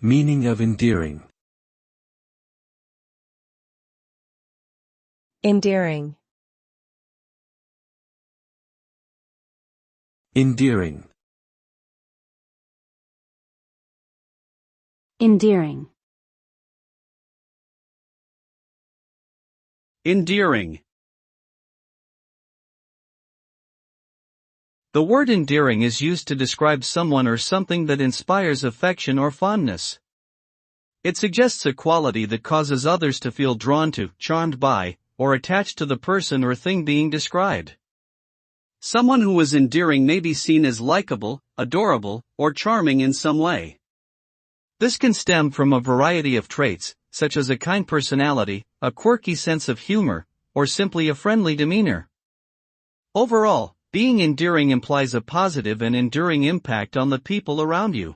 Meaning of endearing. Endearing. Endearing. Endearing. Endearing. The word endearing is used to describe someone or something that inspires affection or fondness. It suggests a quality that causes others to feel drawn to, charmed by, or attached to the person or thing being described. Someone who is endearing may be seen as likable, adorable, or charming in some way. This can stem from a variety of traits, such as a kind personality, a quirky sense of humor, or simply a friendly demeanor. Overall, being endearing implies a positive and enduring impact on the people around you.